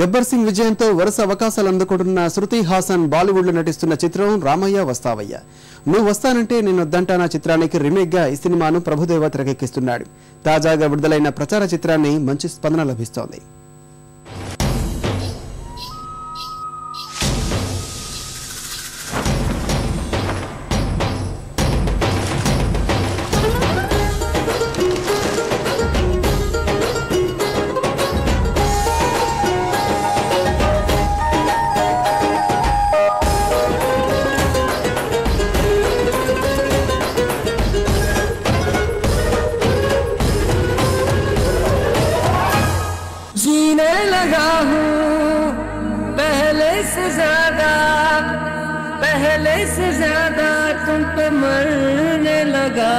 గబ్బర్ సింగ్ విజయంతో వరుస అవకాశాలు అందుకుంటున్న శృతి హాసన్ బాలీవుడ్ లో నటిస్తున్న చిత్రం రామయ్య వస్తావయ్య. నువ్వు వస్తానంటే నేను వద్దంటానా చిత్రానికి రీమేక్ గా ఈ సినిమాను ప్రభుదేవ తెరకెక్కిస్తున్నాడు. తాజాగా విడుదలైన ప్రచార చిత్రాన్ని మంచి స్పందన లభిస్తోంది. जीने लगा हूँ पहले से ज्यादा तुम पे मरने लगा